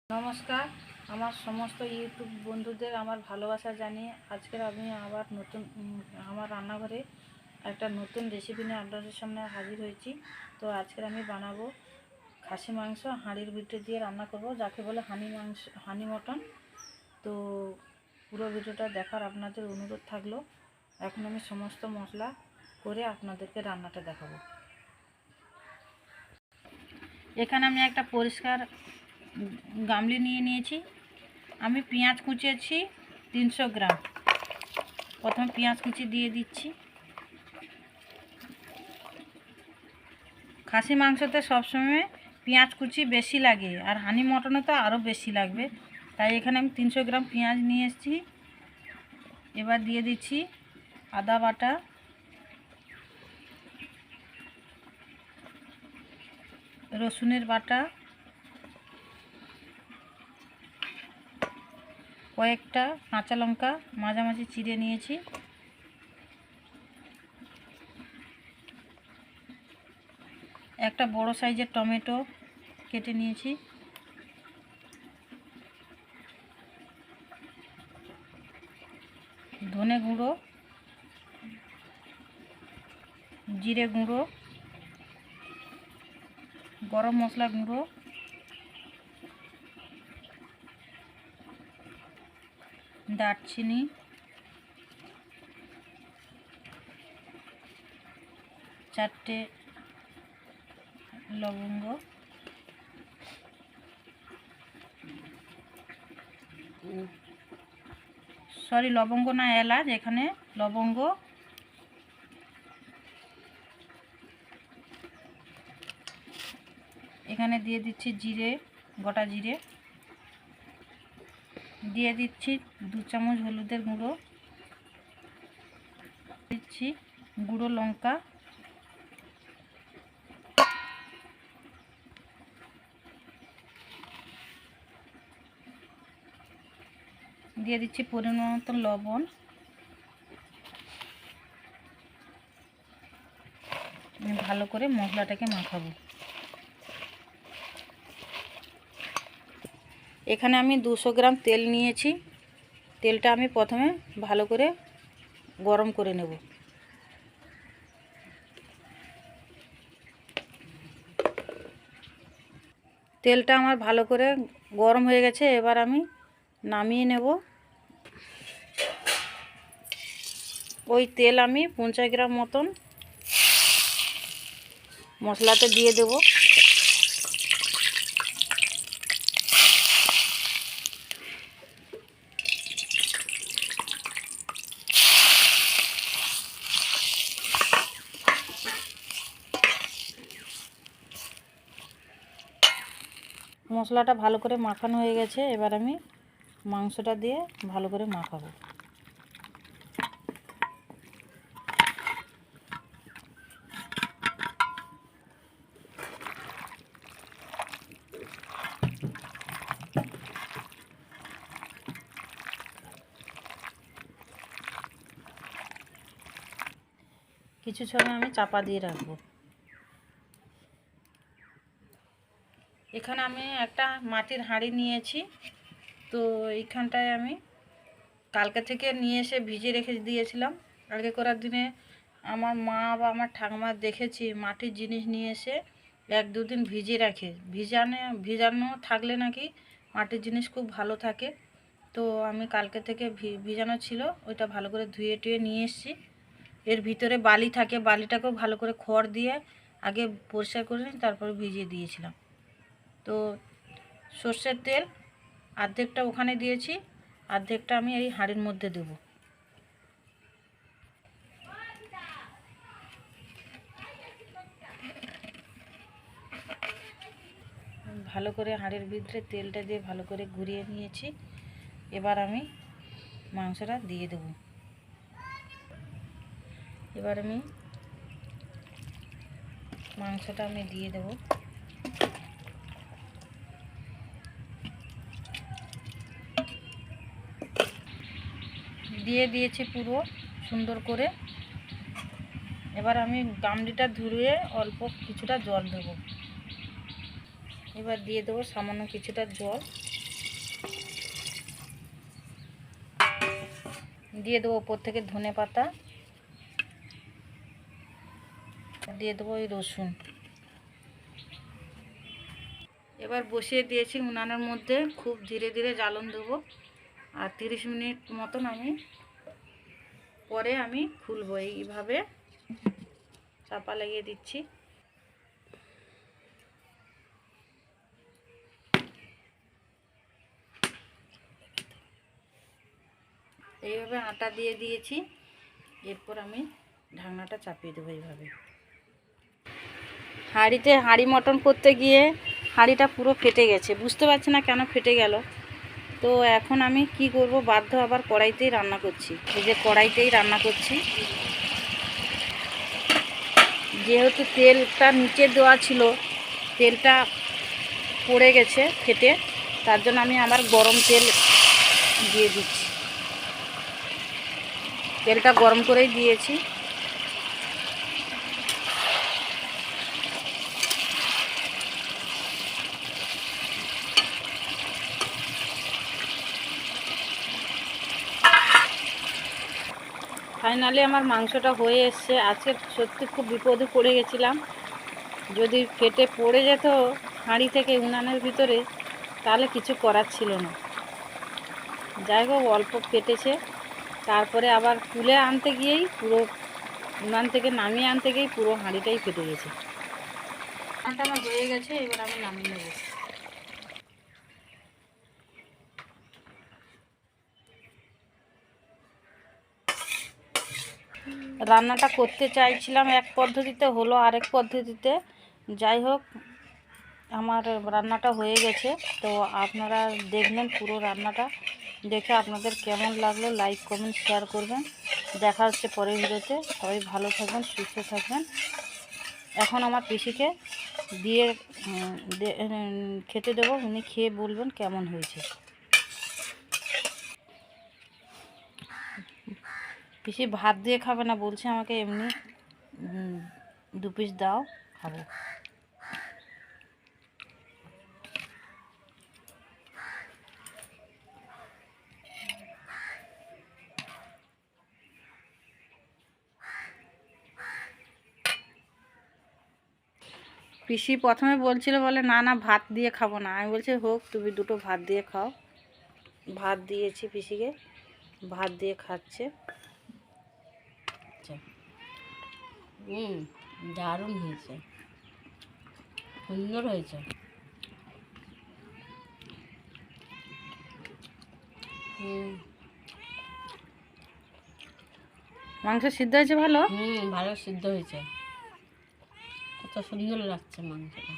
নমস্কার, আমার সমস্ত ইউটিউব বন্ধুদের আমার ভালোবাসা জানিয়ে আজকের আমি আবার নতুন আমার রান্নাঘরে একটা নতুন রেসিপি নিয়ে আপনাদের সামনে হাজির হয়েছি। তো আজকের আমি বানাবো খাসি মাংস হাঁড়ির ভিতরে দিয়ে রান্না করব, যাকে বলে হানি মটন। তো পুরো ভিডিওটা দেখার আপনাদের অনুরোধ থাকলো। এখন আমি সমস্ত মশলা করে আপনাদেরকে রান্নাটা দেখাবো। এখানে আমি একটা পরিষ্কার গামলি নিয়ে নিয়েছি। আমি পেঁয়াজ কুচিয়েছি 300 গ্রাম। প্রথমে পেঁয়াজ কুচি দিয়ে দিচ্ছি। খাসি মাংসতে সবসময় পেঁয়াজ কুচি বেশি লাগে, আর হানি মটনে তো আরও বেশি লাগবে, তাই এখানে আমি 300 গ্রাম পেঁয়াজ নিয়ে এসেছি। এবার দিয়ে দিচ্ছি আদা বাটা, রসুনের বাটা, কয়েকটা কাঁচা লঙ্কা মাঝামাঝি চিড়ে নিয়েছি, একটা বড় সাইজের টমেটো কেটে নিয়েছি, ধনে গুঁড়ো, জিরে গুঁড়ো, গরম মশলা গুঁড়ো, দারচিনি, চারটে লবঙ্গ, লবঙ্গ না এলাচ, এখানে লবঙ্গ, এখানে দিয়ে দিচ্ছি জিরে, গোটা জিরে দিয়ে দিচ্ছি, 2 চামচ হলুদের গুঁড়ো দিচ্ছি, গুঁড়ো লঙ্কা, দিয়ে দিচ্ছি পরিমাণ মতো লবণ। ভালো করে মশলাটাকে মাখাবো। এখানে আমি 200 গ্রাম তেল নিয়েছি। তেলটা আমি প্রথমে ভালো করে গরম করে নেব। তেলটা আমার ভালো করে গরম হয়ে গেছে, এবার আমি নামিয়ে নেব। ওই তেল আমি 50 গ্রাম মতন মশলাতে দিয়ে দেব। মশলাটা ভালো করে মাখানো হয়ে গেছে, এবার আমি মাংসটা দিয়ে ভালো করে মাখাবো। কিছু সময় আমি চাপা দিয়ে রাখবো। এখানে আমি একটা মাটির হাঁড়ি নিয়েছি। তো এইখানটায় আমি কালকে থেকে নিয়ে এসে ভিজিয়ে রেখে দিয়েছিলাম। কালকে করার দিনে আমার মা বা আমার ঠাকুমা দেখেছি মাটির জিনিস নিয়ে এসে 1-2 দিন ভিজিয়ে রাখে। ভিজানো থাকলে নাকি মাটির জিনিস খুব ভালো থাকে। তো আমি কালকে থেকে ভিজানো ছিল, ওইটা ভালো করে ধুয়ে টুয়ে নিয়ে এসেছি। এর ভিতরে বালি থাকে, বালিটাকেও ভালো করে খড় দিয়ে আগে পরিষ্কার করে তারপর ভিজিয়ে দিয়েছিলাম। তো সর্ষের তেল অর্ধেকটা ওখানে দিয়েছি, অর্ধেকটা আমি এই হাঁড়ির মধ্যে দেব। ভালো করে হাঁড়ির ভিতরে তেলটা দিয়ে ভালো করে ঘুরিয়ে নিয়েছি। এবার আমি মাংসটা দিয়ে দেব। এবার আমি মাংসটা দিয়ে দেব। দিয়ে দিয়েছি পুরো সুন্দর করে। এবার আমি গামলিটা ধুয়ে অল্প কিছুটা জল দেব। এবার দিয়ে দেবো সামান্য কিছুটা জল। দিয়ে দেবো ওপর থেকে ধনে পাতা, দিয়ে দেবো ওই রসুন। এবার বসিয়ে দিয়েছি উনানের মধ্যে, খুব ধীরে ধীরে জ্বালন দেবো। আর 30 মিনিট মতন পরে আমি খুলবো। এইভাবে চাপা লাগিয়ে দিচ্ছি। এইভাবে আটা দিয়ে দিয়েছি। এরপর আমি ঢাকনাটা চাপিয়ে দেবো এইভাবে। হাঁড়ি মটন করতে গিয়ে হাঁড়িটা পুরো ফেটে গেছে, বুঝতে পারছি না কেন ফেটে গেল। তো এখন আমি কি করব, বাধ্য আবার কড়াইতেই রান্না করছি। এই যে কড়াইতেই রান্না করছি, যেহেতু তেলটা নিচে দেওয়া ছিল, তেলটা পড়ে গেছে ফেটে, তার জন্য আমি আবার গরম তেল দিয়ে দিচ্ছি। তেলটা গরম করেই দিয়েছি। ফাইনালি আমার মাংসটা হয়ে এসছে। আজকে সত্যি খুব বিপদে পড়ে গেছিলাম, যদি ফেটে পড়ে যেত হাঁড়ি থেকে উনানের ভিতরে, তাহলে কিছু করার ছিল না। যাই হোক, অল্প ফেটেছে। তারপরে আবার তুলে আনতে গিয়েই পুরো, উনান থেকে নামিয়ে আনতে গিয়েই পুরো হাঁড়িটাই ফেটে গেছে। রান্নাটা আমার হয়ে গেছে, এবার আমি নামিয়ে নেব। রান্নাটা করতে চাইছিলাম এক পদ্ধতিতে, হলো আরেক পদ্ধতিতে। যাই হোক, আমার রান্নাটা হয়ে গেছে। তো আপনারা দেখলেন পুরো রান্নাটা, দেখে আপনাদের কেমন লাগলো লাইক কমেন্ট শেয়ার করবেন। দেখা হচ্ছে পরের ভিডিওতে। সবাই ভালো থাকবেন, সুস্থ থাকবেন। এখন আমার পিসিকে দিয়ে খেতে দেবো, উনি খেয়ে বলবেন কেমন হয়েছে। পিসি ভাত দিয়ে খাবে না, বলছে আমাকে এমনি 2 পিস দাও, খাবো। পিসি প্রথমে বলছিল, বলে না না ভাত দিয়ে খাবো না। আমি বলছি হোক, তুমি 2টো ভাত দিয়ে খাও। ভাত দিয়েছি পিসিকে, ভাত দিয়ে খাচ্ছে। দারুণ হয়েছে, সুন্দর হয়েছে। মাংস সিদ্ধ হয়েছে ভালো? ভালো সিদ্ধ হয়েছে, কত সুন্দর লাগছে মাংসটা।